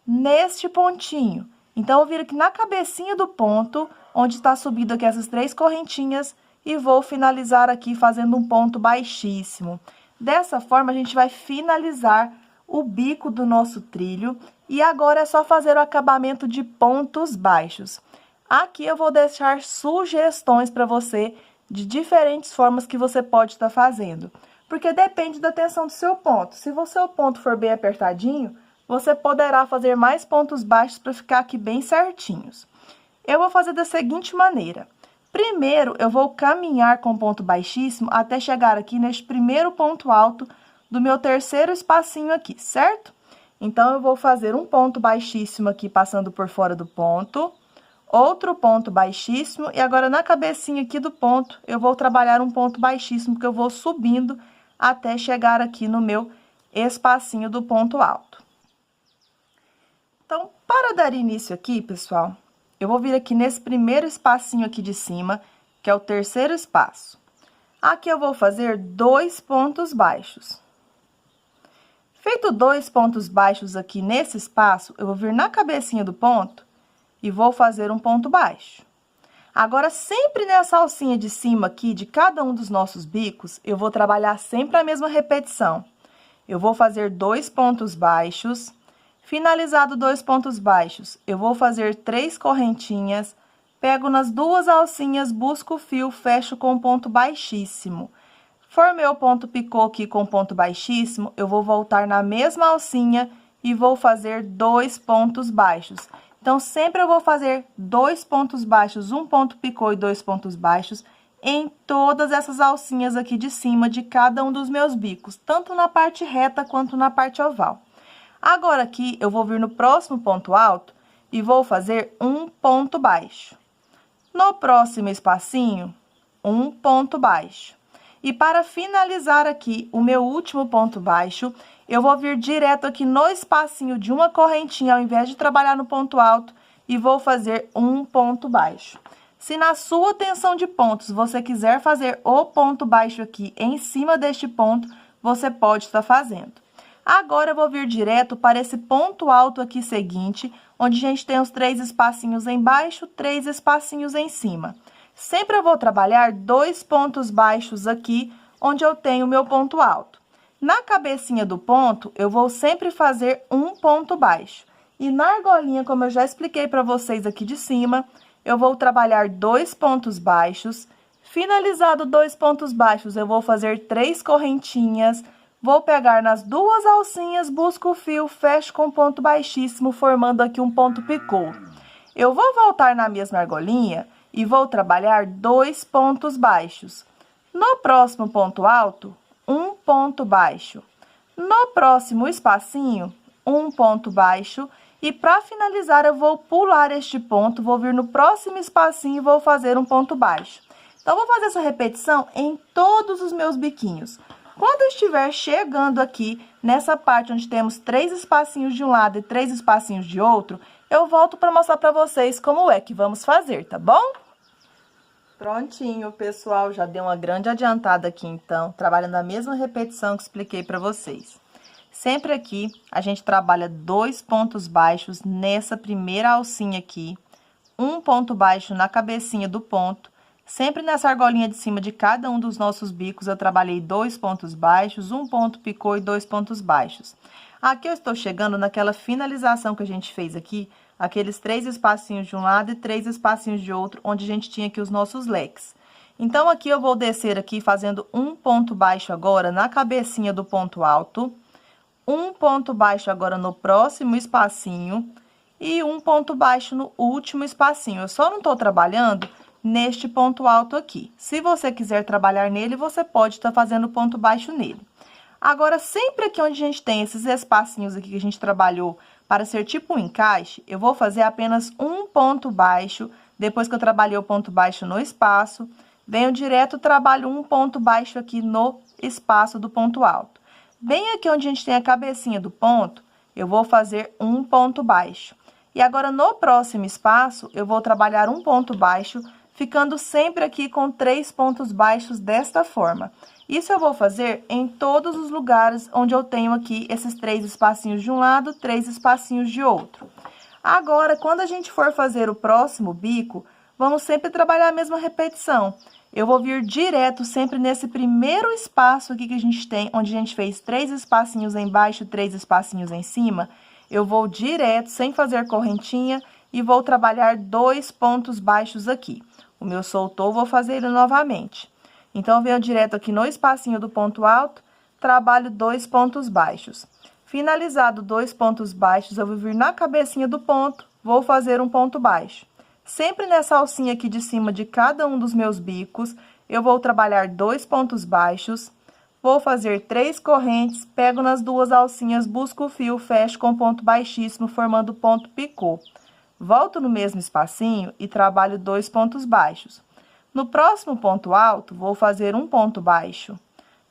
neste pontinho. Então, eu vou vir aqui na cabecinha do ponto, onde está subindo aqui essas 3 correntinhas, e vou finalizar aqui fazendo um ponto baixíssimo. Dessa forma, a gente vai finalizar o bico do nosso trilho. E agora é só fazer o acabamento de pontos baixos. Aqui eu vou deixar sugestões para você de diferentes formas que você pode estar fazendo. Porque depende da tensão do seu ponto. Se o seu ponto for bem apertadinho, você poderá fazer mais pontos baixos para ficar aqui bem certinhos. Eu vou fazer da seguinte maneira. Primeiro, eu vou caminhar com ponto baixíssimo até chegar aqui neste primeiro ponto alto do meu terceiro espacinho aqui, certo? Então, eu vou fazer um ponto baixíssimo aqui, passando por fora do ponto, outro ponto baixíssimo, e agora na cabecinha aqui do ponto, eu vou trabalhar um ponto baixíssimo, que eu vou subindo até chegar aqui no meu espacinho do ponto alto. Então, para dar início aqui, pessoal, eu vou vir aqui nesse primeiro espacinho aqui de cima, que é o terceiro espaço. Aqui eu vou fazer 2 pontos baixos. Feito 2 pontos baixos aqui nesse espaço, eu vou vir na cabecinha do ponto e vou fazer um ponto baixo. Agora, sempre nessa alcinha de cima aqui, de cada um dos nossos bicos, eu vou trabalhar sempre a mesma repetição. Eu vou fazer 2 pontos baixos. Finalizado 2 pontos baixos, eu vou fazer 3 correntinhas, pego nas 2 alcinhas, busco o fio, fecho com ponto baixíssimo. Formei o ponto picô aqui com ponto baixíssimo, eu vou voltar na mesma alcinha e vou fazer 2 pontos baixos. Então, sempre eu vou fazer 2 pontos baixos, 1 ponto picô e 2 pontos baixos em todas essas alcinhas aqui de cima de cada um dos meus bicos, tanto na parte reta quanto na parte oval. Agora, aqui, eu vou vir no próximo ponto alto e vou fazer um ponto baixo. No próximo espacinho, um ponto baixo. E para finalizar aqui o meu último ponto baixo, eu vou vir direto aqui no espacinho de uma correntinha, ao invés de trabalhar no ponto alto, e vou fazer um ponto baixo. Se na sua tensão de pontos você quiser fazer o ponto baixo aqui em cima deste ponto, você pode estar fazendo. Agora, eu vou vir direto para esse ponto alto aqui seguinte, onde a gente tem os 3 espacinhos embaixo, 3 espacinhos em cima. Sempre eu vou trabalhar 2 pontos baixos aqui, onde eu tenho o meu ponto alto. Na cabecinha do ponto, eu vou sempre fazer um ponto baixo. E na argolinha, como eu já expliquei para vocês aqui de cima, eu vou trabalhar 2 pontos baixos. Finalizado 2 pontos baixos, eu vou fazer 3 correntinhas. Vou pegar nas 2 alcinhas, busco o fio, fecho com ponto baixíssimo, formando aqui um ponto picô. Eu vou voltar na mesma argolinha e vou trabalhar 2 pontos baixos. No próximo ponto alto, um ponto baixo. No próximo espacinho, um ponto baixo. E para finalizar, eu vou pular este ponto, vou vir no próximo espacinho e vou fazer um ponto baixo. Então, vou fazer essa repetição em todos os meus biquinhos. Quando eu estiver chegando aqui, nessa parte onde temos 3 espacinhos de um lado e 3 espacinhos de outro, eu volto para mostrar para vocês como é que vamos fazer, tá bom? Prontinho, pessoal, já deu uma grande adiantada aqui, então, trabalhando a mesma repetição que expliquei para vocês. Sempre aqui, a gente trabalha 2 pontos baixos nessa primeira alcinha aqui, um ponto baixo na cabecinha do ponto. Sempre nessa argolinha de cima de cada um dos nossos bicos, eu trabalhei 2 pontos baixos, um ponto picô e 2 pontos baixos. Aqui eu estou chegando naquela finalização que a gente fez aqui, aqueles 3 espacinhos de um lado e 3 espacinhos de outro, onde a gente tinha aqui os nossos leques. Então, aqui eu vou descer aqui fazendo um ponto baixo agora na cabecinha do ponto alto, um ponto baixo agora no próximo espacinho e um ponto baixo no último espacinho. Eu só não estou trabalhando neste ponto alto aqui. Se você quiser trabalhar nele, você pode estar fazendo ponto baixo nele. Agora, sempre aqui onde a gente tem esses espacinhos aqui que a gente trabalhou para ser tipo um encaixe, eu vou fazer apenas um ponto baixo, depois que eu trabalhei o ponto baixo no espaço, venho direto, trabalho um ponto baixo aqui no espaço do ponto alto. Bem aqui onde a gente tem a cabecinha do ponto, eu vou fazer um ponto baixo. E agora, no próximo espaço, eu vou trabalhar um ponto baixo, ficando sempre aqui com 3 pontos baixos desta forma. Isso eu vou fazer em todos os lugares onde eu tenho aqui esses 3 espacinhos de um lado, 3 espacinhos de outro. Agora, quando a gente for fazer o próximo bico, vamos sempre trabalhar a mesma repetição. eu vou vir direto sempre nesse primeiro espaço aqui que a gente tem, onde a gente fez 3 espacinhos embaixo, 3 espacinhos em cima. Eu vou direto, sem fazer correntinha, e vou trabalhar 2 pontos baixos aqui. O meu soltou, vou fazer ele novamente. Então, eu venho direto aqui no espacinho do ponto alto, trabalho 2 pontos baixos. Finalizado 2 pontos baixos, eu vou vir na cabecinha do ponto, vou fazer um ponto baixo. Sempre nessa alcinha aqui de cima de cada um dos meus bicos, eu vou trabalhar 2 pontos baixos, vou fazer 3 correntes, pego nas 2 alcinhas, busco o fio, fecho com ponto baixíssimo, formando ponto picô. Volto no mesmo espacinho e trabalho 2 pontos baixos. No próximo ponto alto, vou fazer um ponto baixo.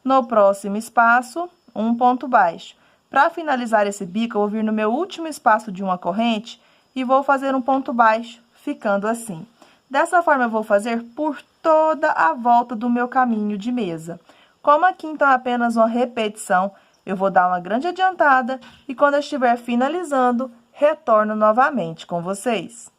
No próximo espaço, um ponto baixo. Para finalizar esse bico, eu vou vir no meu último espaço de uma corrente e vou fazer um ponto baixo, ficando assim. Dessa forma, eu vou fazer por toda a volta do meu caminho de mesa. Como aqui, então, é apenas uma repetição, eu vou dar uma grande adiantada e quando eu estiver finalizando, retorno novamente com vocês.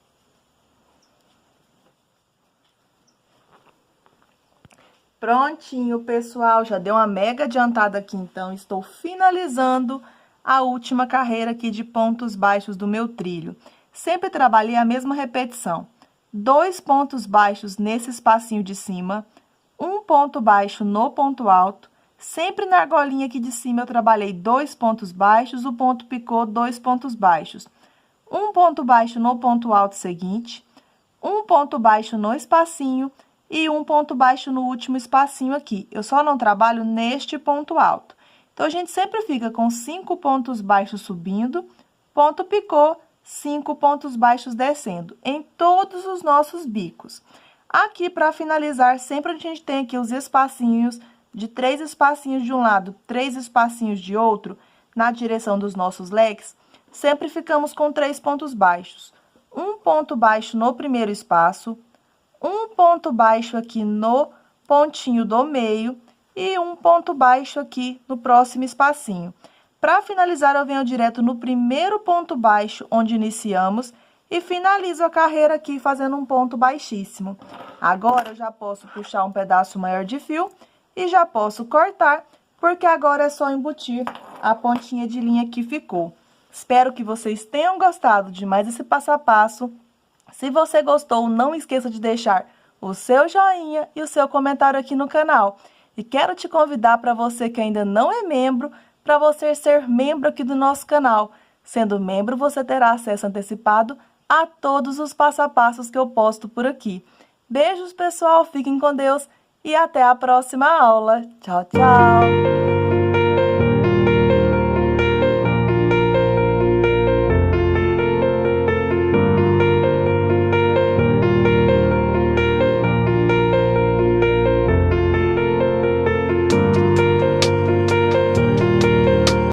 Prontinho, pessoal, já deu uma mega adiantada aqui, então, estou finalizando a última carreira aqui de pontos baixos do meu trilho. Sempre trabalhei a mesma repetição. 2 pontos baixos nesse espacinho de cima, um ponto baixo no ponto alto. Sempre na argolinha aqui de cima eu trabalhei 2 pontos baixos, o ponto picô, 2 pontos baixos. Um ponto baixo no ponto alto seguinte, um ponto baixo no espacinho e um ponto baixo no último espacinho aqui. Eu só não trabalho neste ponto alto. Então, a gente sempre fica com 5 pontos baixos subindo, ponto picô, 5 pontos baixos descendo, em todos os nossos bicos. Aqui, para finalizar, sempre a gente tem aqui os espacinhos, de 3 espacinhos de um lado, 3 espacinhos de outro, na direção dos nossos leques, sempre ficamos com 3 pontos baixos. Um ponto baixo no primeiro espaço, um ponto baixo aqui no pontinho do meio e um ponto baixo aqui no próximo espacinho. Para finalizar, eu venho direto no primeiro ponto baixo, onde iniciamos, e finalizo a carreira aqui fazendo um ponto baixíssimo. Agora, eu já posso puxar um pedaço maior de fio e já posso cortar, porque agora é só embutir a pontinha de linha que ficou. Espero que vocês tenham gostado de mais esse passo a passo. Se você gostou, não esqueça de deixar o seu joinha e o seu comentário aqui no canal. E quero te convidar para você que ainda não é membro, para você ser membro aqui do nosso canal. Sendo membro, você terá acesso antecipado a todos os passo a passos que eu posto por aqui. Beijos, pessoal, fiquem com Deus e até a próxima aula. Tchau, tchau!